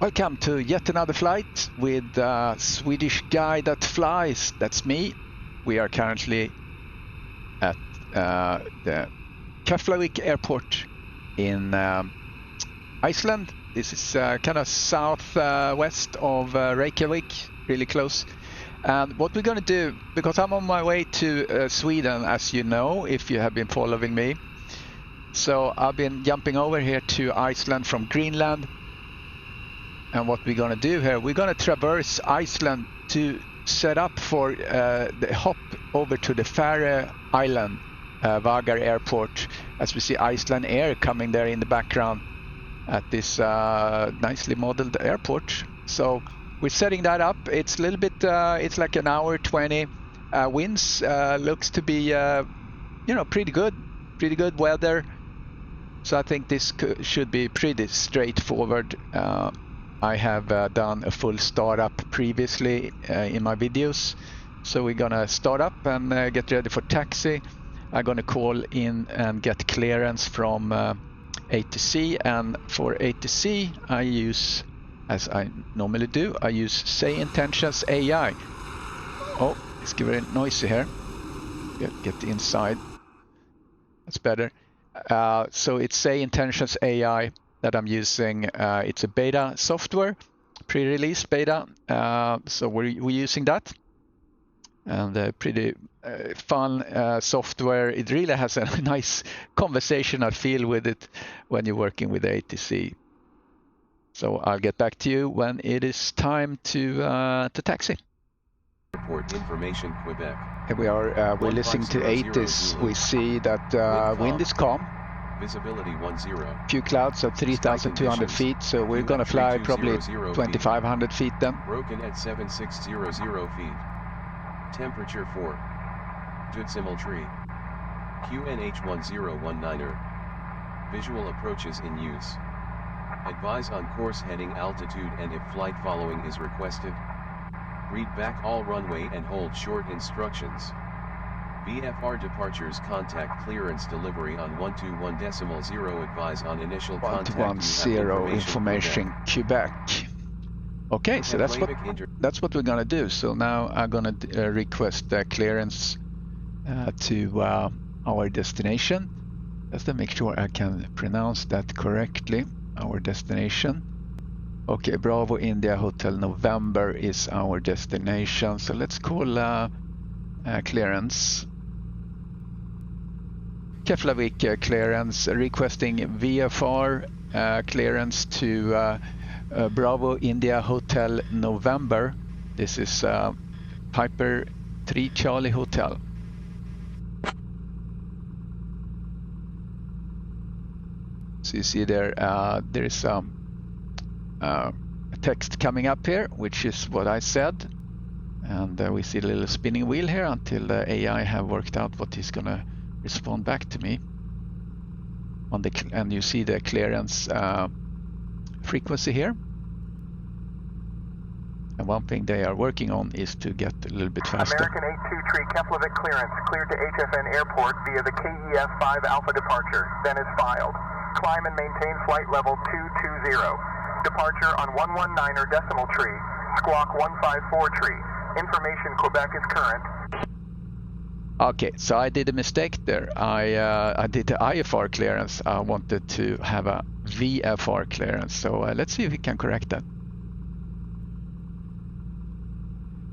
Welcome to yet another flight with a Swedish guy that flies. That's me. We are currently at the Keflavik airport in Iceland. This is kind of southwest of Reykjavik, really close. And what we're going to do, because I'm on my way to Sweden, as you know, if you have been following me. So I've been jumping over here to Iceland from Greenland. And what we're going to do here, we're going to traverse Iceland to set up for the hop over to the Faroe Island, Vagar Airport, as we see Iceland Air coming there in the background at this nicely modeled airport. So we're setting that up. It's a little bit, it's like an hour 20 winds. Looks to be, you know, pretty good weather. So I think this should be pretty straightforward. I have done a full startup previously in my videos. So we're gonna start up and get ready for taxi. I'm gonna call in and get clearance from ATC, and for ATC I use, as I normally do, I use SayIntentionsAI. Oh, it's getting noisy here. Get inside. That's better. So it's SayIntentionsAI that I'm using. It's a beta software, pre-release beta. So we're using that, and pretty fun software. It really has a nice conversational feel with it when you're working with ATC. So I'll get back to you when it is time to taxi. Report information, Quebec. Here we are. We're listening to ATIS. We see that wind is calm. Visibility 10. Few clouds at 3,200 feet, so we're gonna fly probably 2,500 feet then. Broken at 7600 feet. Temperature 4. Decimal tree. QNH 1019er. Visual approaches in use. Advise on course heading, altitude, and if flight following is requested. Read back all runway and hold short instructions. VFR departures, contact clearance delivery on 121.0. Advise on initial contact. 110 information Quebec. Okay, so that's what we're gonna do. So now I'm gonna request clearance to our destination. Just to make sure I can pronounce that correctly. Our destination. Okay, Bravo India Hotel November is our destination. So let's call clearance. Keflavik clearance, requesting VFR clearance to Bravo India Hotel November. This is Piper 3 Charlie Hotel. So you see there, there is a text coming up here, which is what I said. And we see a little spinning wheel here until the AI have worked out what he's gonna respond back to me on the, and you see the clearance frequency here. And one thing they are working on is to get a little bit faster. American 823 Keflavik clearance cleared to HFN Airport via the KEF 5 Alpha departure, then is filed. Climb and maintain flight level 220. Departure on 119er decimal tree, squawk 154 tree. Information Quebec is current. Okay, so I did a mistake there. I did the IFR clearance. I wanted to have a VFR clearance. So let's see if we can correct that.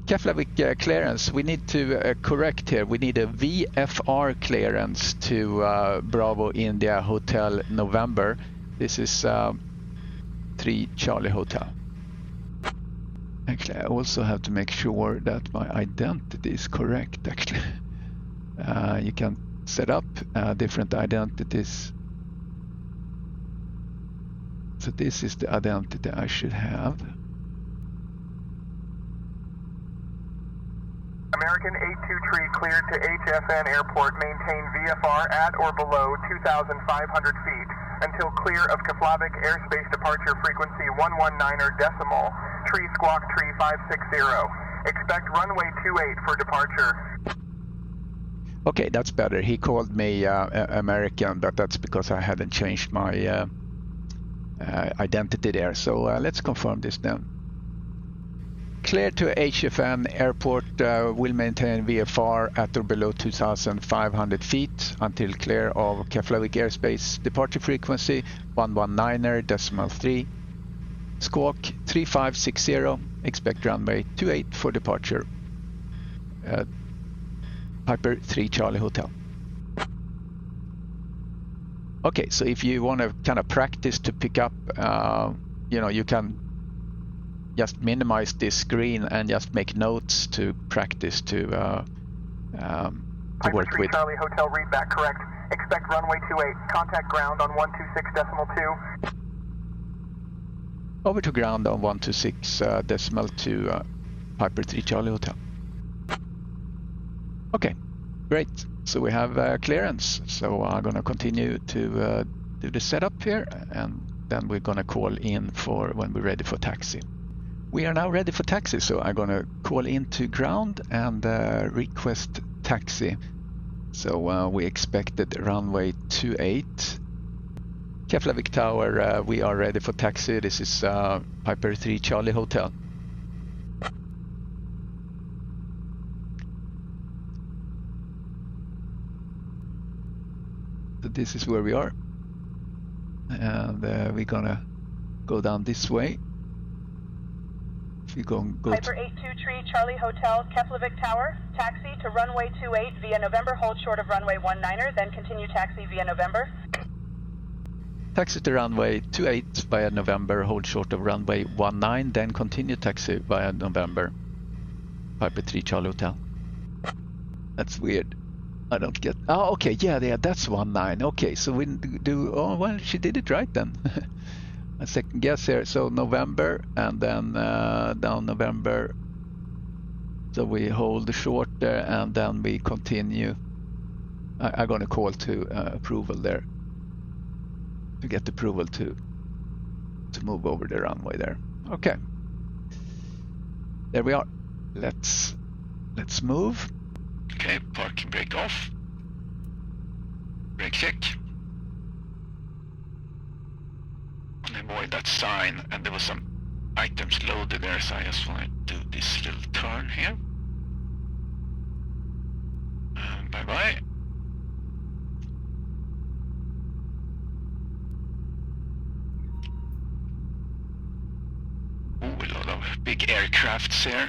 Keflavik clearance, we need to correct here. We need a VFR clearance to Bravo India Hotel November. This is 3 Charlie Hotel. Actually, I also have to make sure that my identity is correct, actually. You can set up different identities. So this is the identity I should have. American 823 cleared to HFN Airport. Maintain VFR at or below 2,500 feet until clear of Keflavik airspace. Departure frequency 119er decimal. Tree squawk tree 560. Expect runway 28 for departure. Okay, that's better. He called me American, but that's because I hadn't changed my identity there. So let's confirm this then. Clear to HFN airport, will maintain VFR at or below 2,500 feet until clear of Keflavik airspace. Departure frequency 119.3. Squawk 3560. Expect runway 28 for departure. Piper 3 Charlie Hotel. Okay, so if you want to kind of practice to pick up, you can just minimize this screen and just make notes to practice to work Piper 3 with. Charlie Hotel, read back correct. Expect runway 28. Contact ground on 126.2. Over to ground on 126.2 Piper 3 Charlie Hotel. Okay, great. So we have clearance. So I'm going to continue to do the setup here, and then we're going to call in for when we're ready for taxi. We are now ready for taxi, so I'm going to call into ground and request taxi. So we expected runway 28. Keflavik Tower, we are ready for taxi. This is Piper 3 Charlie Hotel. So this is where we are. And we're gonna go down this way. If we go Piper 823 Charlie Hotel, Keflavik Tower, taxi to runway 28 via November, hold short of runway 19er, then continue taxi via November. Taxi to runway 28 via November, hold short of runway 19, then continue taxi via November. Piper 3 Charlie Hotel. That's weird. I don't get. Oh, okay, yeah, that's 19. Okay, so we do. Oh, well, she did it right then. A second guess here. So November and then down November. So we hold the short there and then we continue. I'm gonna call to approval there to get approval to move over the runway there. Okay. There we are. Let's move. Okay, parking brake off. Brake check. And avoid that sign, and there was some items loaded there, so I just want to do this little turn here. Bye bye. Oh, a lot of big aircrafts here.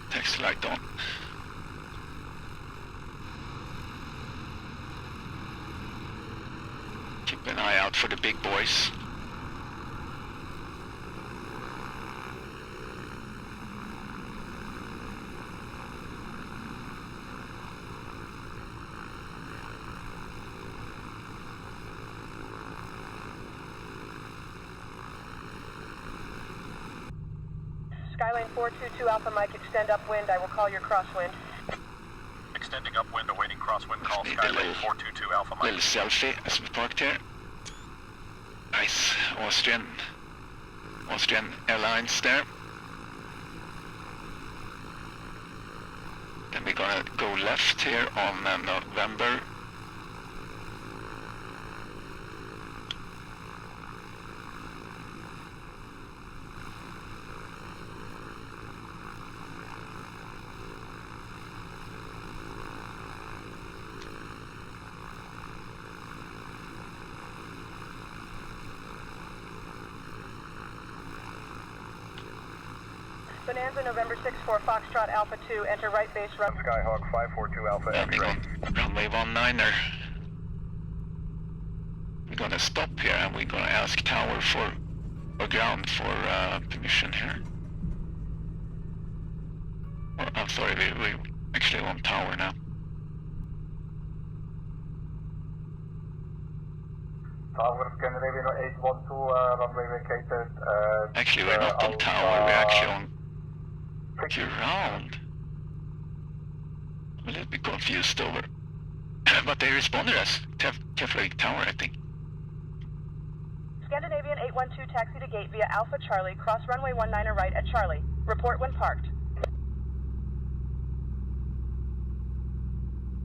Taxi light on. Keep an eye out for the big boys. Skyline 422 Alpha Mike, extend upwind. I will call your crosswind. Extending upwind, awaiting crosswind call. Skyline 422 Alpha Mike. Little selfie as we parked here. Nice Austrian Airlines there. Then we're gonna go left here on November. Bonanza, November 64 Foxtrot Alpha 2, enter right base run. Skyhawk 542 Alpha X-ray. Runway 19er. We're gonna stop here and we're gonna ask tower or ground for permission here. Or, I'm sorry, we actually on tower now. Tower Scandinavian 812, runway vacated. Actually, we're not on tower, we're actually on ground. I'm a little bit confused over. But they responded as Keflavik Tower, I think. Scandinavian 812 taxi to gate via Alpha Charlie, cross runway 19er right at Charlie. Report when parked.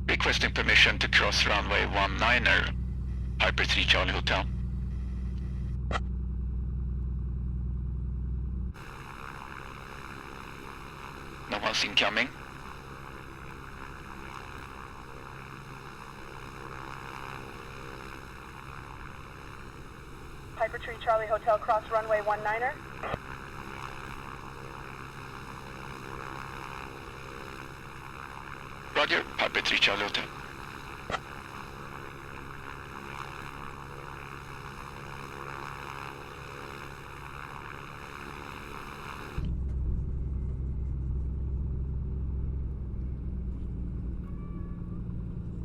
Big requesting permission to cross runway 19er, Piper 3 Charlie Hotel. No one's incoming. Piper 3 Charlie Hotel, cross runway 19er. Roger, Piper 3 Charlie Hotel.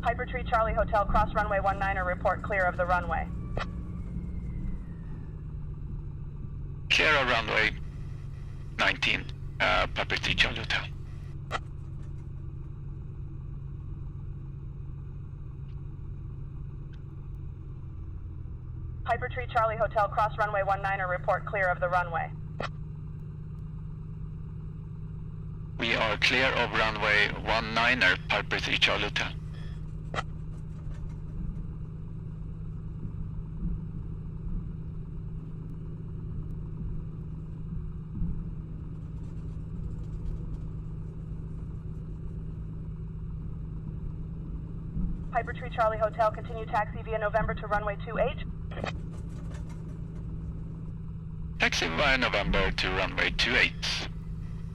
Piper 3 Charlie Hotel, cross runway 19er, report clear of the runway. Clear of runway 19, Piper 3 Charlie Hotel. Piper 3 Charlie Hotel, cross runway 19er, report clear of the runway. We are clear of runway 19er, Piper 3 Charlie Hotel. Piper 3 Charlie Hotel, continue taxi via November to runway 28. Taxi via November to runway 28,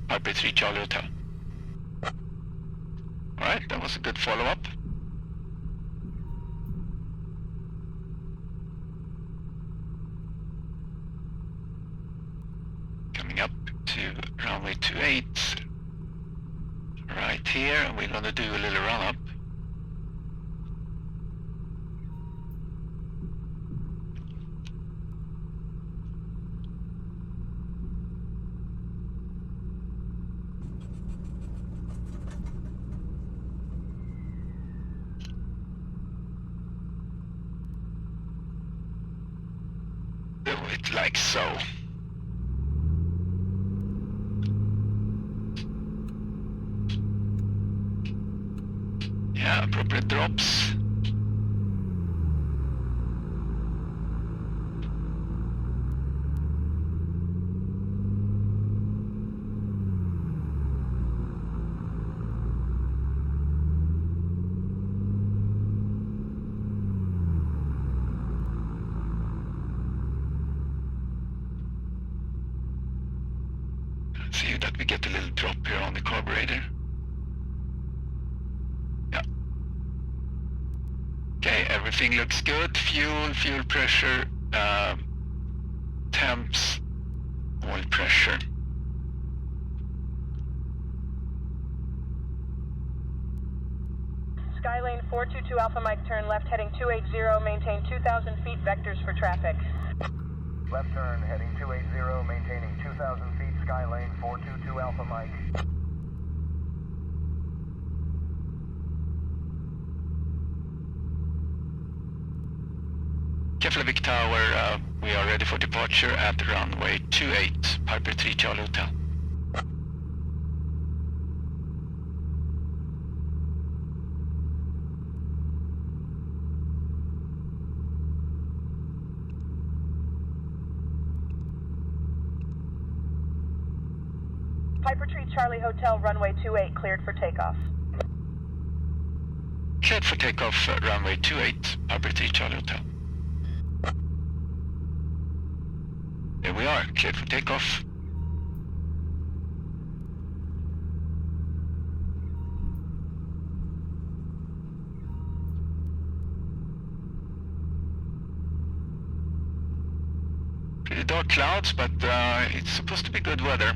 Piper 3 Charlie Hotel. Alright, that was a good follow-up. Coming up to runway 28, right here, and we're gonna do a little run-up. Do it like so. Yeah, appropriate drops. See that we get a little drop here on the carburetor. Yeah. Okay, everything looks good. Fuel pressure, temps, oil pressure. Skylane 422 Alpha Mike, turn left heading 280, maintain 2,000 feet, vectors for traffic. Left turn, heading 280, maintaining 2,000 feet, Skylane 422 Alpha Mike. Keflavik Tower, we are ready for departure at runway 28, Piper 3 Charlie Hotel. Piper 3 Charlie Hotel, runway 28, cleared for takeoff. Cleared for takeoff, runway 28, Piper 3 Charlie Hotel. There we are, cleared for takeoff. Pretty dark clouds, but it's supposed to be good weather.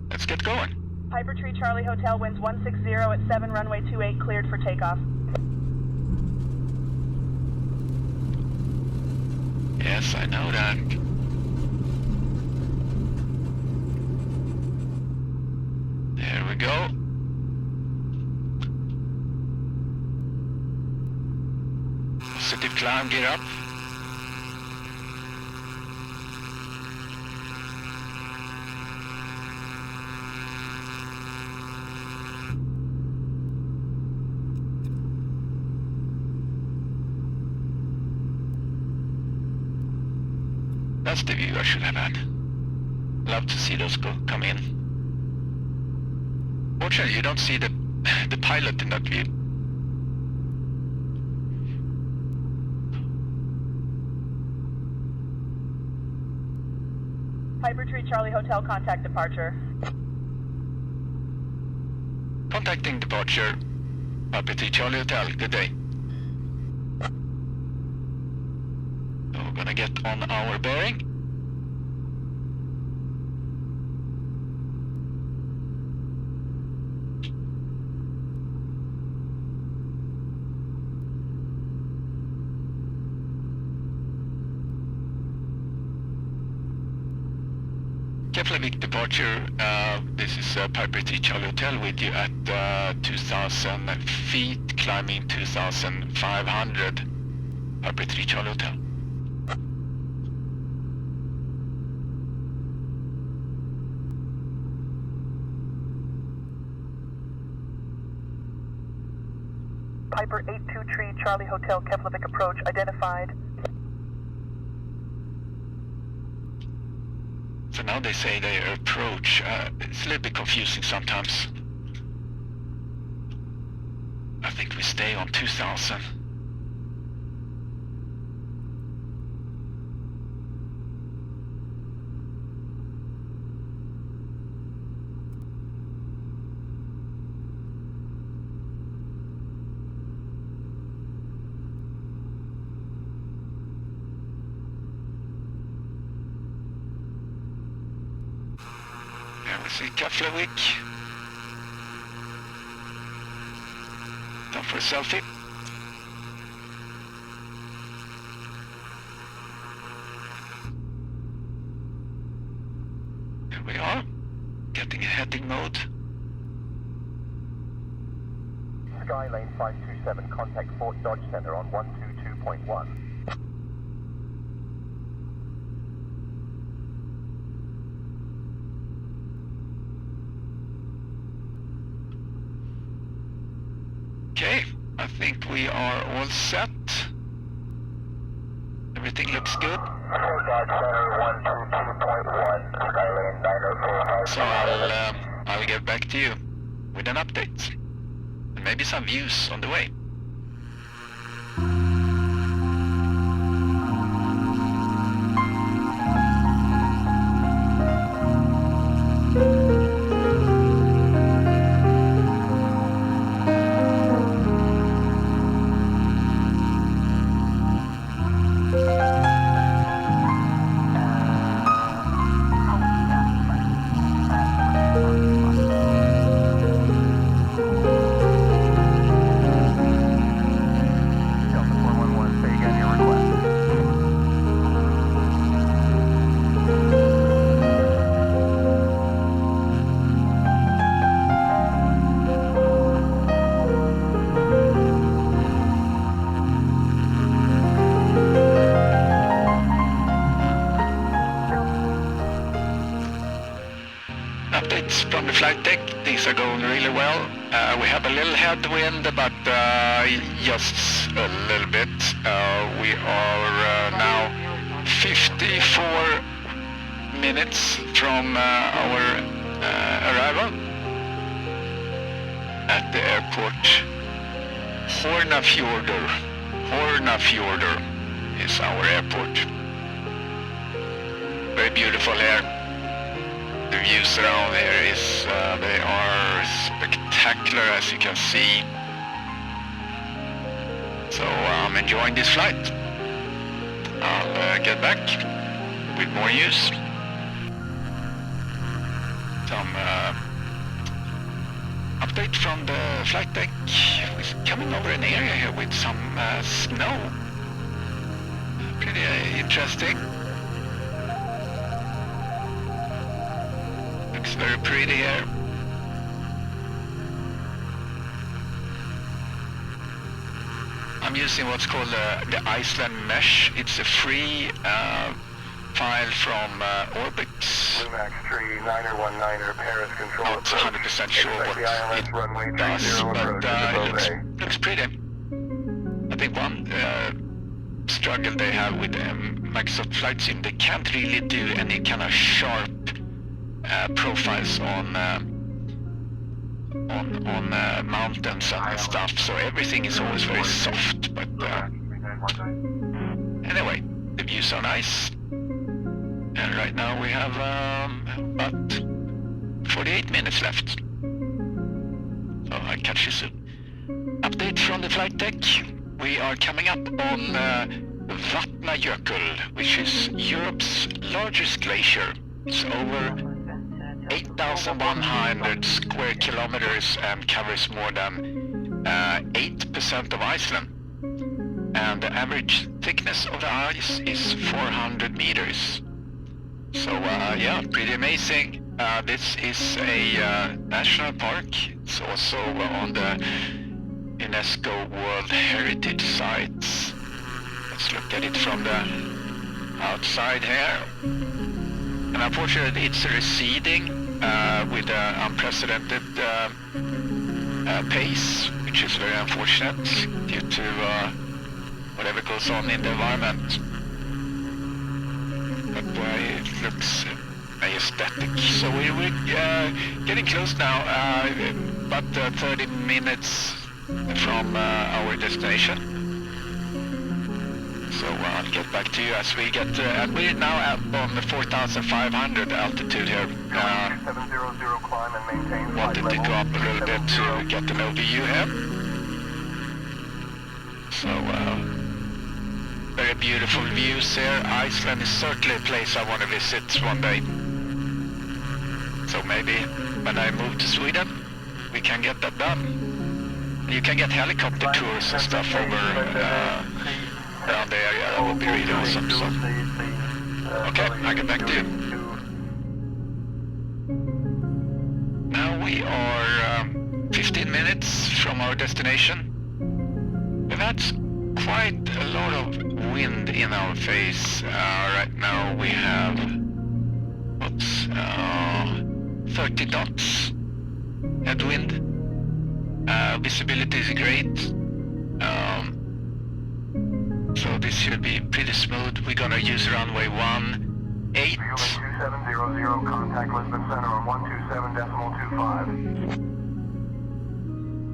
Let's get going. Piper 3 Charlie Hotel, winds 160 at 7, runway 28, cleared for takeoff. Yes, I know that. There we go. Positive climb, gear up. That's the view I should have had. Love to see those come in. Fortunately, you don't see the pilot in that view. Piper Tree Charlie Hotel, contact departure. Contacting departure. Piper Tree Charlie Hotel, good day. So we're gonna get on our bearing. Keflavik departure, this is Piper Tree Charlie Hotel with you at 2,000 feet, climbing 2,500, Piper Tree Charlie Hotel. Piper 823 Charlie Hotel, Keflavik approach identified. So now they say their approach, it's a little bit confusing sometimes. I think we stay on 2,000. We see Keflavik. Time for a selfie. Here we are, getting a heading mode. Skylane 527, contact Fort Dodge Center on 122.1. Okay, I think we are all set. Everything looks good. So I'll get back to you with an update and maybe some views on the way. Updates from the flight deck, things are going really well. We have a little headwind, but just a little bit. We are now 54 minutes from our arrival at the airport. Hornafjordur is our airport. Very beautiful here. The views around here they are spectacular, as you can see. So I'm enjoying this flight. I'll get back with more news. Some update from the flight deck. We're coming over an area here with some snow. Pretty interesting. Looks very pretty here. I'm using what's called the Iceland mesh. It's a free file from Orbix. Lumax 3919er, Paris control. Not 100% sure what it does, but it looks pretty. I think one struggle they have with Microsoft Flight Sim, they can't really do any kind of sharp profiles on mountains and stuff, so everything is always very soft. But anyway, the views are nice, and right now we have about 48 minutes left. So I'll catch you soon. Update from the flight deck. We are coming up on Vatnajokul, which is Europe's largest glacier. It's over 8,100 square kilometers and covers more than 8% of Iceland. And the average thickness of the ice is 400 meters. So yeah, pretty amazing. This is a national park. It's also on the UNESCO World Heritage Sites. Let's look at it from the outside here. And unfortunately it's receding with an unprecedented pace, which is very unfortunate due to whatever goes on in the environment. But it looks aesthetic. So we're getting close now, about 30 minutes from our destination. So I'll get back to you as we get, and we're now up on the 4,500 altitude here. Wanted to go up a little bit to get an overview here. So very beautiful views here. Iceland is certainly a place I want to visit one day. So maybe when I move to Sweden, we can get that done. You can get helicopter tours and stuff over around the area. That would be really awesome. So, okay, I'll get back to you. Now we are 15 minutes from our destination. We've had quite a lot of wind in our face. Right now we have 30 knots headwind. Visibility is great. So this should be pretty smooth. We're gonna use runway 18. 2700, contact Lisbon Center on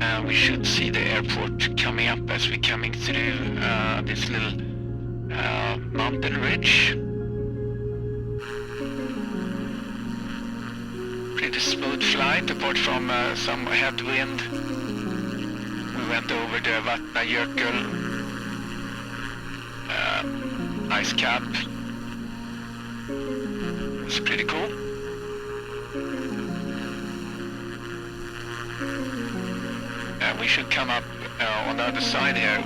127.25. We should see the airport coming up as we're coming through this little mountain ridge. Pretty smooth flight apart from some headwind. We went over the Vatnajokul ice cap. It's pretty cool. We should come up on the other side here.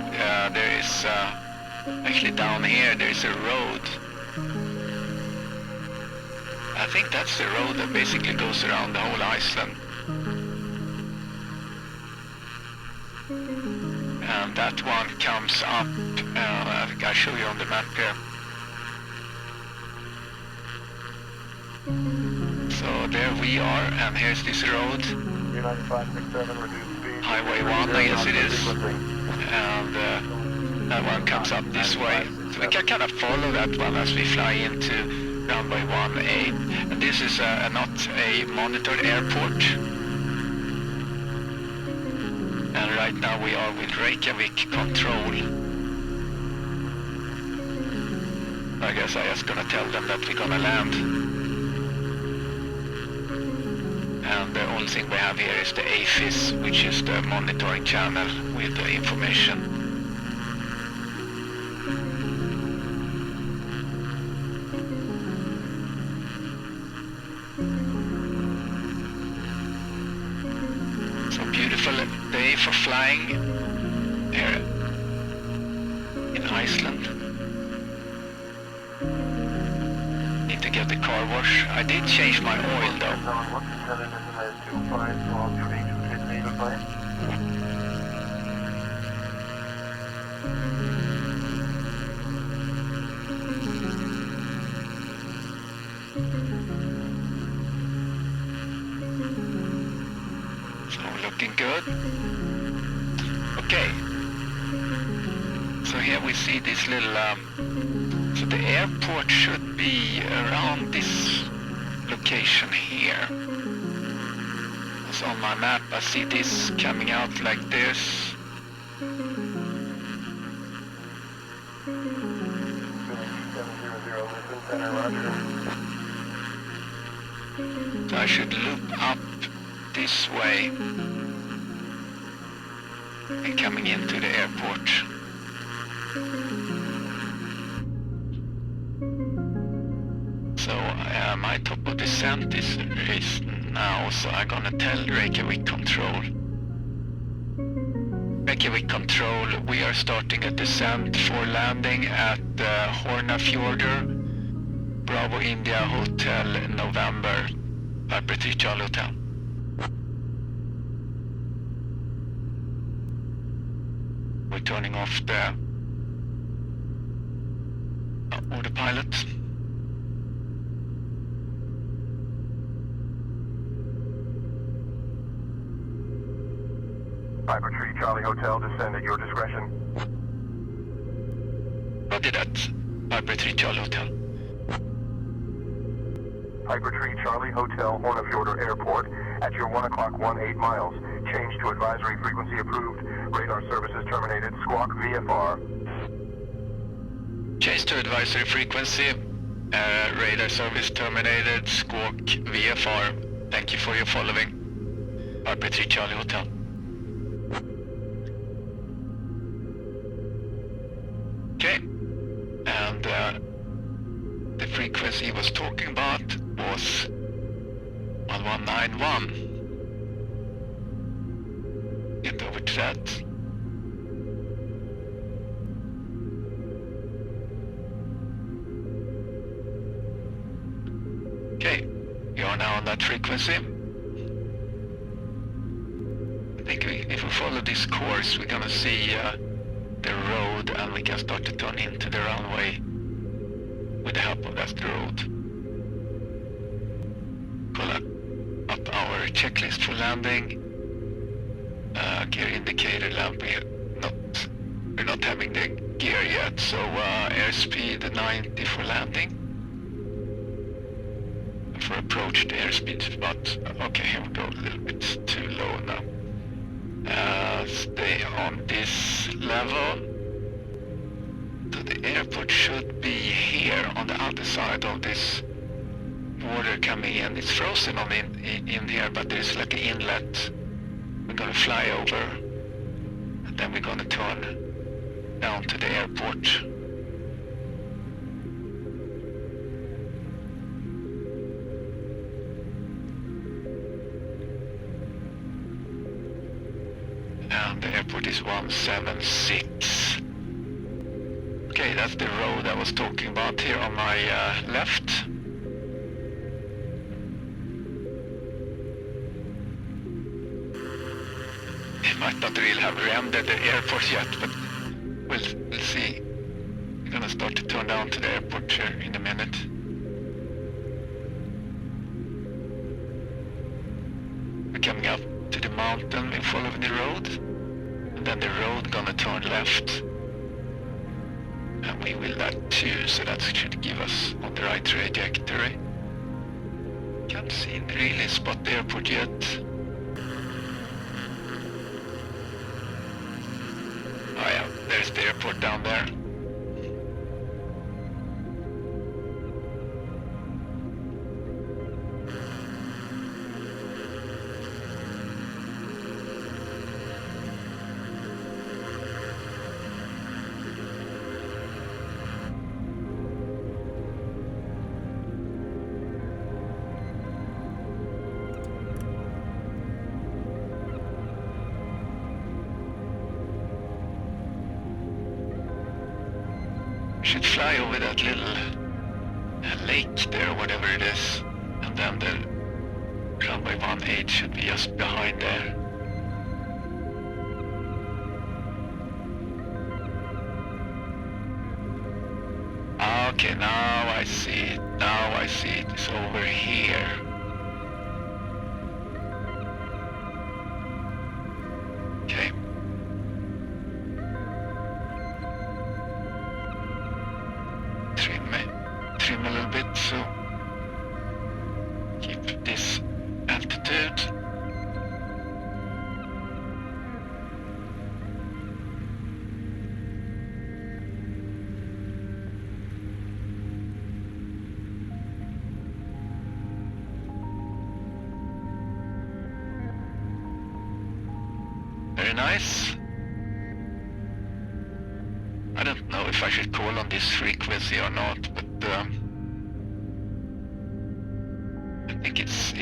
There is actually down here there is a road. I think that's the road that basically goes around the whole Iceland. And that one comes up, I'll show you on the map here. So there we are, and here's this road. Highway 1, I guess it is. And that one comes up this way. So we can kind of follow that one as we fly into runway 18. And this is not a monitored airport. And right now we are with Reykjavik control. I guess I was gonna tell them that we're gonna land. And the only thing we have here is the ATIS, which is the monitoring channel with the information. So beautiful day for flying here in Iceland. Need to get the car wash. I did change my oil though. So looking good. Okay. So here we see this little it's a the airport should be around this location here. It's on my map. I see this coming out like this. So I should loop up this way and coming into the airport. So my top of descent is now, so I'm gonna tell Reykjavik Control. Reykjavik Control, we are starting a descent for landing at Hornafjordur, Bravo India Hotel, November, British Charlie Hotel. We're turning off the autopilot. Piper Tree Charlie Hotel, descend at your discretion. Roger that. Piper Tree Charlie Hotel. Piper Tree Charlie Hotel, Hornafjordur Airport, at your 1 o'clock 18 miles. Change to advisory frequency approved. Radar services terminated. Squawk VFR. Change to advisory frequency. Radar service terminated. Squawk VFR. Thank you for your following. Piper Tree Charlie Hotel. Okay, and the frequency he was talking about was 1191. Get over to that. Okay, we are now on that frequency. I think if we follow this course, we're gonna see the road, and we can start to turn into the runway with the help of that road. Pull up our checklist for landing. Gear indicator lamp, we're not having the gear yet, so airspeed 90 for landing. And for approach, the airspeed is about, okay, here we go, a little bit too low now. Stay on this level. So the airport should be here on the other side of this water coming in. It's frozen on in here, but there's like an inlet. We're gonna fly over, and then we're gonna turn down to the airport. And the airport is 176. Okay, that's the road I was talking about here on my left. It might not really have rendered the airport yet, but we'll see. We're gonna start to turn down to the airport here in a minute. We're coming up to the mountain, we're following the road, and then the road gonna turn left, and we will that too, so that should give us on the right trajectory. Can't see really spot the airport yet. Oh yeah, there's the airport down there. Should fly over that little lake there, whatever it is, and then the runway 18 should be just behind there. Okay, now I see it. Now I see it. It's over here. Okay. a little bit, so keep this altitude. Very nice. I don't know if I should call on this frequency or not, but I think it's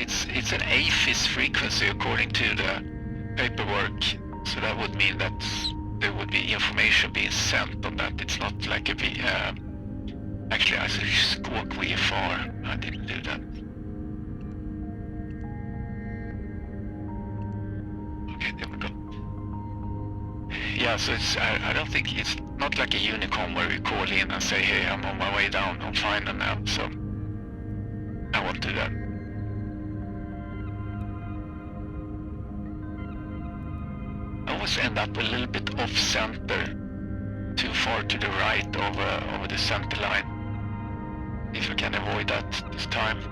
an ATIS frequency according to the paperwork. So that would mean that there would be information being sent on that. It's not like a actually I should squawk VFR. I didn't do that. Okay, there we go. Yeah, so I don't think it's not like a unicorn where we call in and say, hey, I'm on my way down, I'm fine now, so I won't do that. I always end up a little bit off center, too far to the right over the center line. If I can avoid that this time.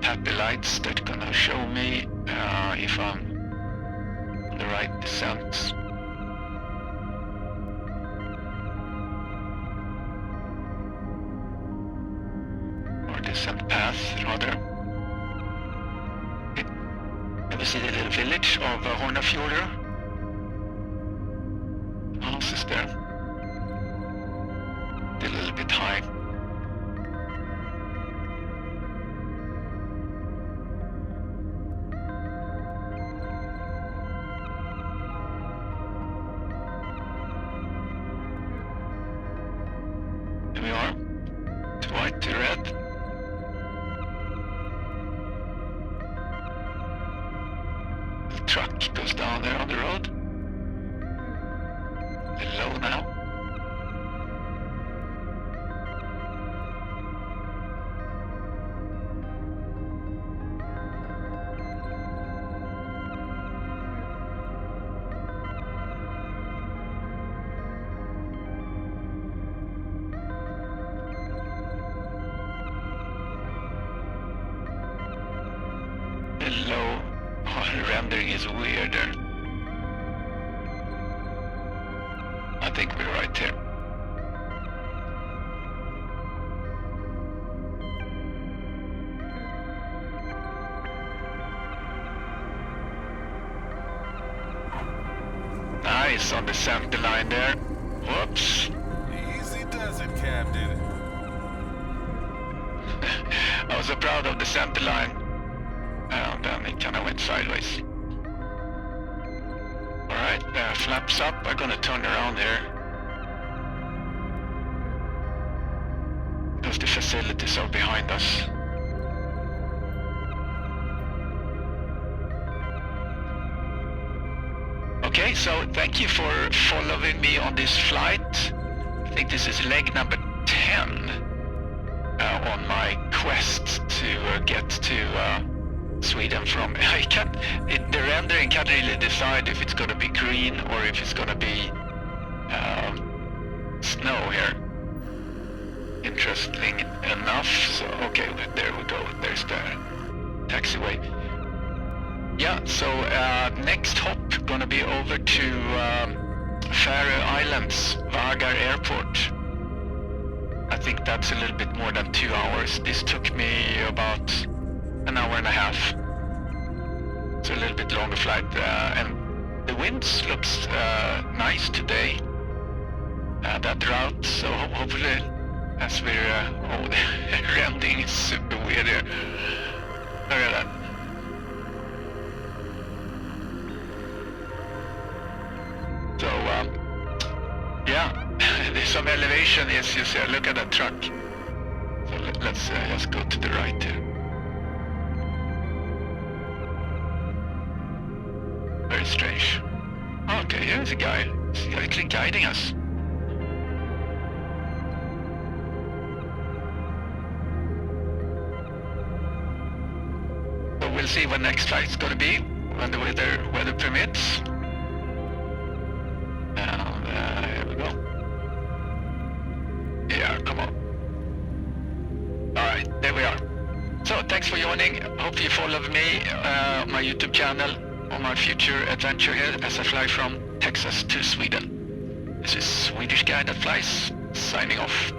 Happy lights that are gonna show me if I'm on the right descent. Or descent path, rather. Okay. Have you seen the little village of Hornafjordur? Houses there. They're a little bit high. Truck goes down there on the road. Low now. Rendering is weirder. I think we're right here. Nice on the center line there. Whoops. Easy does it, Cam did it. I was so proud of the center line. And then it kind of went sideways. Alright, flaps up. I'm gonna turn around here. Because the facilities are behind us. Okay, so thank you for following me on this flight. I think this is leg number 10 on my quest to get to Sweden from. The rendering can't really decide if it's gonna be green or if it's gonna be snow here. Interesting enough. So okay, there we go. There's the taxiway. Yeah. So next hop gonna be over to Faroe Islands, Vagar Airport. I think that's a little bit more than 2 hours. This took me about an hour and a half. So a little bit longer flight, and the winds looks nice today. That route, so hopefully, as we're the rendering is super weird here. Look at that. So yeah, there's some elevation. Yes, you see. Look at that truck. So let's just go to the right here. Very strange. Okay, here's a guy. He's actually guiding us. we'll see when next flight's gonna be, when the weather permits. And here we go. Yeah, come on. Alright, there we are. So, thanks for joining. Hope you follow me, my YouTube channel, on my future adventure here as I fly from Texas to Sweden. This is Swedish Guy That Flies, signing off.